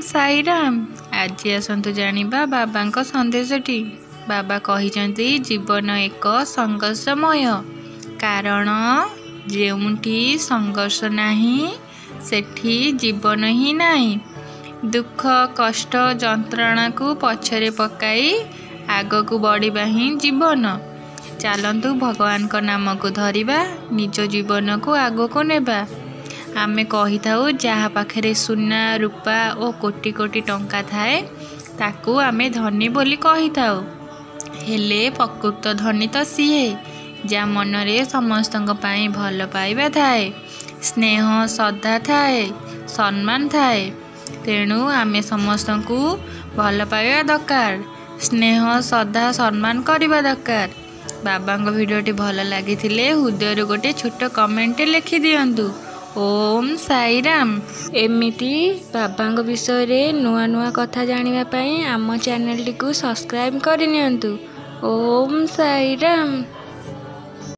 साईराम। आज आसतु जानिबा बाबांक संदेशटी। बाबा कहिचंती जीवन एक संघर्षमय, कारण जेउठी संघर्ष नाही सेठी जीवन ही नाही। दुख कष्ट जंत्रणा को पछरे पकाई आग को बढ़िबा ही जीवन। चलतु भगवान का नाम को धरिबा, निज जीवन को आग को नेबा। आमे कही थाउ जहाँ पाखरे सुना रूपा और कोटी कोटी टंका थाए ताकू आमे धनी बोली कही थाउ। हेले प्रकृत धनी तो सीहे जा मनरे समस्तंक पाई भल पाइबा थाए, स्नेह श्रद्धा थाए, सम्मान थाए। तेणु आमे समस्तंकु भल पाइबा दरकार, स्नेह श्रद्धा सम्मान करबा दरकार। बाबांक भिडियोटी भल लागिथिले हृदय गोटे छोट कमेंट लिखि दियंतु। ओम साईराम। एमिति बाबांक विषय रे नुआ नुआ कथा जानिबा पई आम चैनल टी को सब्सक्राइब करनियंतु। ओम साईराम।